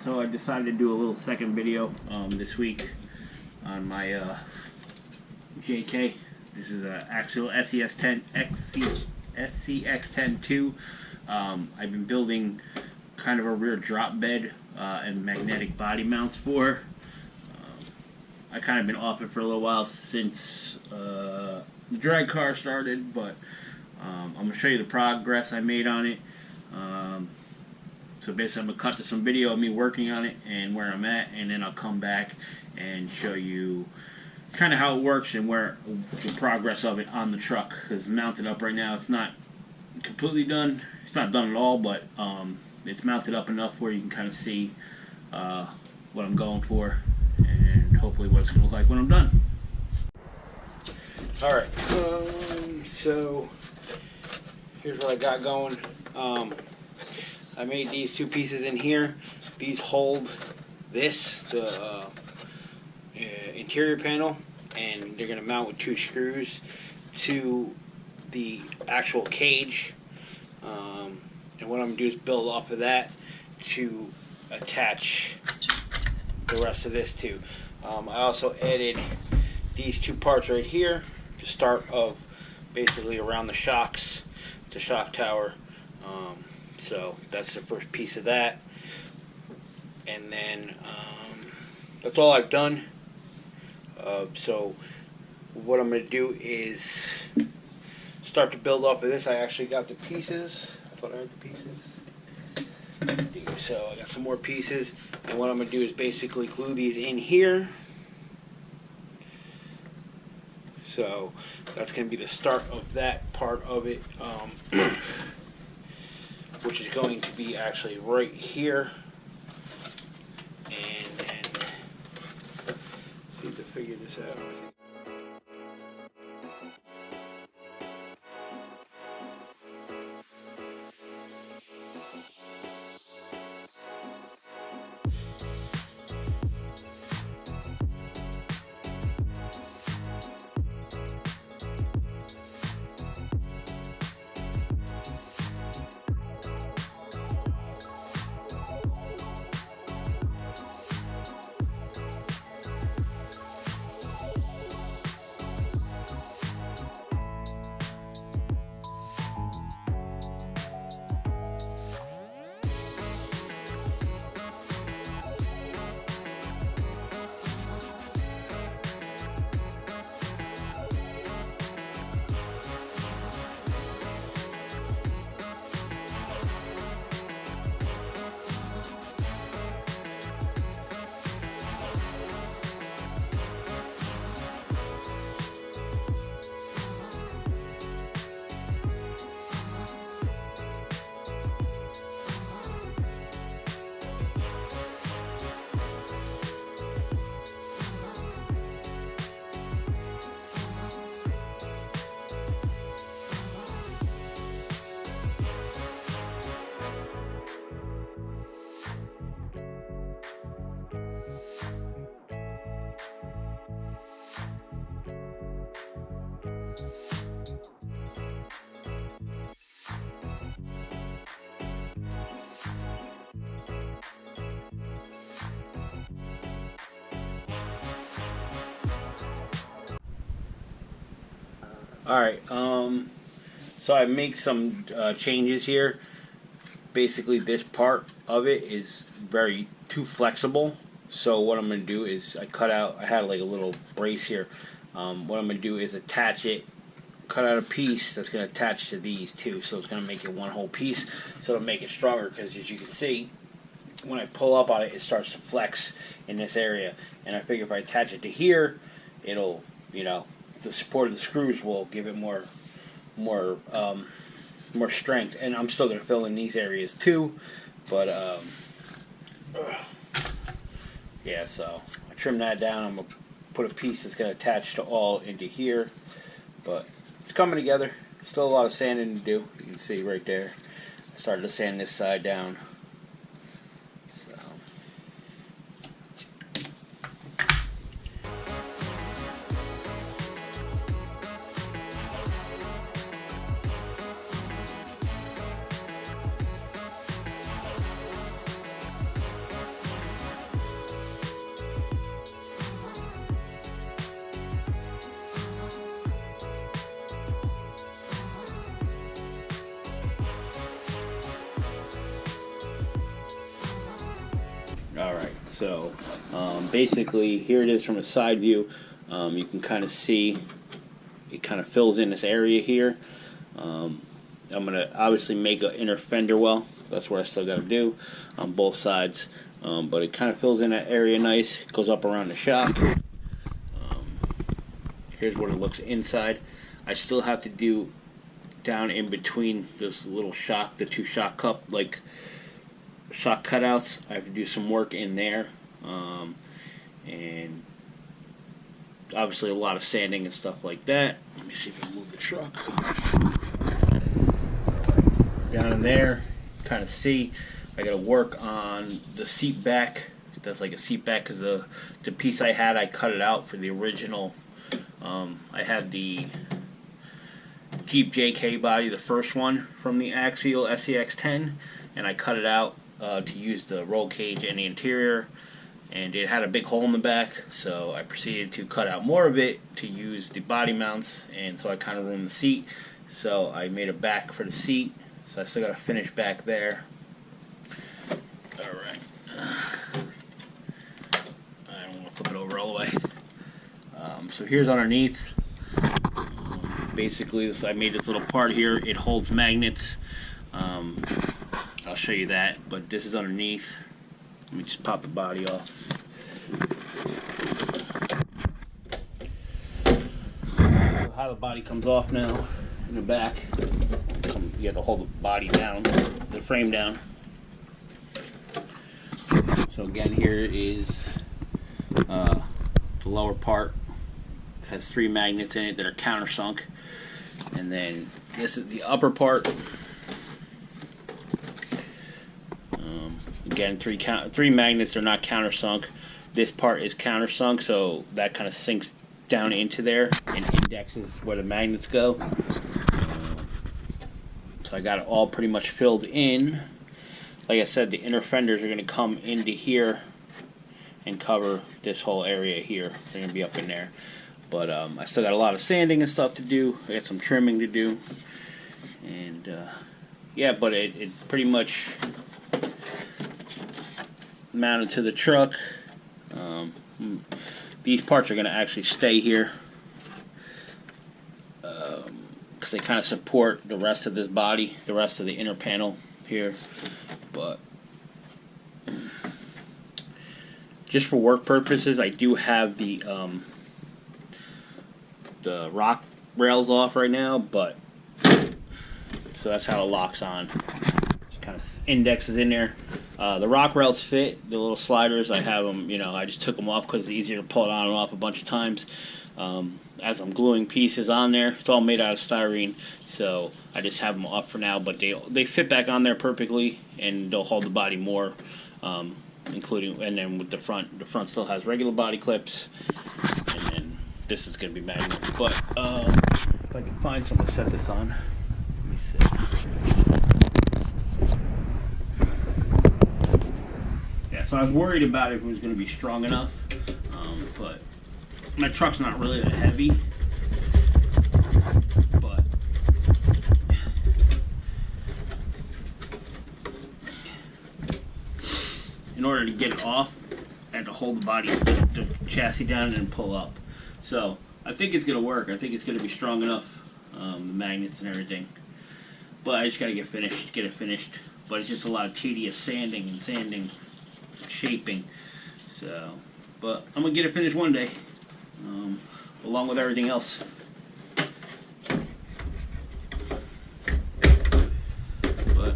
So I decided to do a little second video this week on my JK. This is a Axial Scx10Ii. I've been building kind of a rear drop bed and magnetic body mounts for. I kind of been off it for a little while since the drag car started, but I'm going to show you the progress I made on it. So basically I'm going to cut to some video of me working on it and where I'm at, and then I'll come back and show you kind of how it works and where the progress of it on the truck. Because it's mounted up right now. It's not completely done. It's not done at all, but it's mounted up enough where you can kind of see what I'm going for and hopefully what it's going to look like when I'm done. Alright, so here's what I got going. I made these two pieces in here. These hold this, the interior panel, and they're going to mount with two screws to the actual cage. And what I'm going to do is build off of that to attach the rest of this to. I also added these two parts right here to start of basically around the shocks, the shock tower. So that's the first piece of that, and then that's all I've done. So what I'm going to do is start to build off of this. I actually got the pieces. I thought I had the pieces. So I got some more pieces, and what I'm going to do is basically glue these in here. So that's going to be the start of that part of it, which is going to be actually right here. And then see to figure this out. Alright, so I make some changes here. Basically this part of it is very too flexible, so what I'm going to do is I had like a little brace here. What I'm going to do is attach it, cut out a piece that's going to attach to these two, so it's going to make it one whole piece, so it'll make it stronger, because as you can see, when I pull up on it, it starts to flex in this area, and I figure if I attach it to here, it'll, you know, the support of the screws will give it more strength. And I'm still going to fill in these areas too, but yeah, so I trim that down. I'm going to put a piece that's going to attach to all into here, but it's coming together. Still a lot of sanding to do. You can see right there, I started to sand this side down. So basically, here it is from a side view. You can kind of see it kind of fills in this area here. I'm going to obviously make an inner fender well. That's what I still got to do on both sides. But it kind of fills in that area nice. It goes up around the shock. Here's what it looks inside. I still have to do down in between those little shock, the two shock cup, like shock cutouts. I have to do some work in there. And obviously a lot of sanding and stuff like that. Let me see if I can move the truck. Down in there, kind of see, I got to work on the seat back. That's like a seat back because the piece I had, I cut it out for the original. I had the Jeep JK body, the first one from the Axial Scx10, and I cut it out to use the roll cage in the interior, and it had a big hole in the back, so I proceeded to cut out more of it to use the body mounts, and so I kind of ruined the seat. So I made a back for the seat, so I still got to finish back there. Alright. I don't want to flip it over all the way. So here's underneath. Basically, I made this little part here. It holds magnets. I'll show you that, but this is underneath. Let me just pop the body off. So how the body comes off now in the back. You have to hold the body down, the frame down. So again, here is the lower part. It has 3 magnets in it that are countersunk, and then this is the upper part. Again, 3 magnets are not countersunk. This part is countersunk, so that kind of sinks down into there and indexes where the magnets go. So I got it all pretty much filled in. Like I said, the inner fenders are going to come into here and cover this whole area here. They're going to be up in there. But I still got a lot of sanding and stuff to do. I got some trimming to do. And yeah, but it pretty much mounted to the truck. These parts are going to actually stay here because they kind of support the rest of this body, the rest of the inner panel here. But just for work purposes, I do have the rock rails off right now, but so that's how it locks on. Just kind of indexes in there. The rock rails fit, the little sliders. I have them, you know, I just took them off because it's easier to pull it on and off a bunch of times. As I'm gluing pieces on there, it's all made out of styrene, so I just have them off for now. But they fit back on there perfectly, and they'll hold the body more, including, and then with the front still has regular body clips, and then this is going to be magnet. But if I can find something to set this on, let me see. Yeah, so I was worried about if it was going to be strong enough, but my truck's not really that heavy. But in order to get it off, I had to hold the body, the chassis down, and then pull up. So I think it's going to work. I think it's going to be strong enough, the magnets and everything. But I just got to get it finished. But it's just a lot of tedious sanding, shaping. So, but I'm going to get it finished one day, along with everything else. But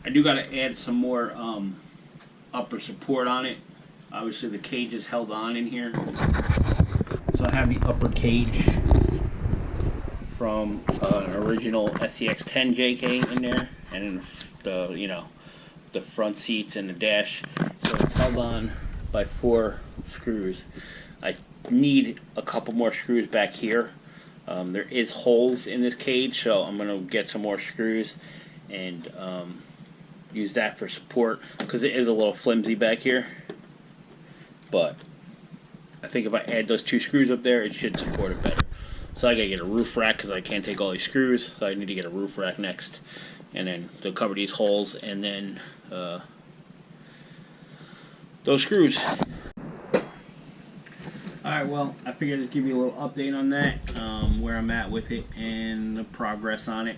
I do got to add some more upper support on it. Obviously the cage is held on in here, so I have the upper cage from an original Scx10 JK in there, and the front seats and the dash. So it's held on by 4 screws. I need a couple more screws back here. There is holes in this cage, so I'm going to get some more screws and use that for support, because it is a little flimsy back here. But I think if I add those 2 screws up there, it should support it better. So I gotta get a roof rack because I can't take all these screws, so I need to get a roof rack next, and then they'll cover these holes, and then those screws. Alright, well, I figured I'd just give you a little update on that, where I'm at with it and the progress on it.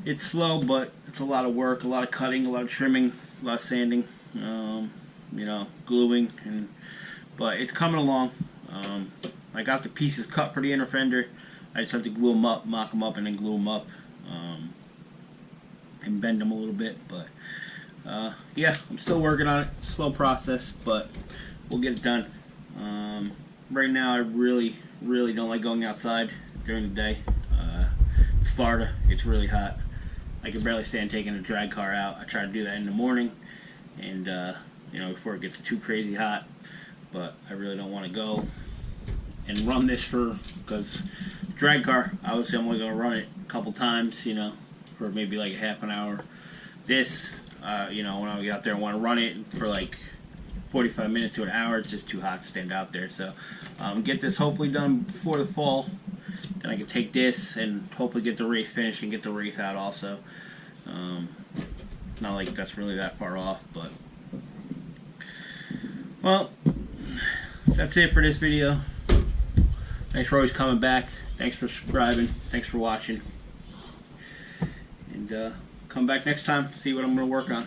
It's slow, but it's a lot of work, a lot of cutting, a lot of trimming, a lot of sanding, you know, gluing, but it's coming along. I got the pieces cut for the inner fender. I just have to glue them up, mock them up, and then glue them up, and bend them a little bit, but yeah, I'm still working on it. Slow process, but we'll get it done. Right now, I really don't like going outside during the day. It's Florida. It's really hot. I can barely stand taking a drag car out. I try to do that in the morning, and you know, before it gets too crazy hot. But I really don't want to go and run this because drag car, obviously I'm only going to run it a couple times, you know, for maybe like a half an hour. This, you know, when I get out there and want to run it for like 45 minutes to an hour, it's just too hot to stand out there. So get this hopefully done before the fall. Then I can take this and hopefully get the wraith finished and get the wraith out also. Not like that's really that far off, but well, that's it for this video. Thanks for always coming back. Thanks for subscribing. Thanks for watching. And come back next time, see what I'm going to work on.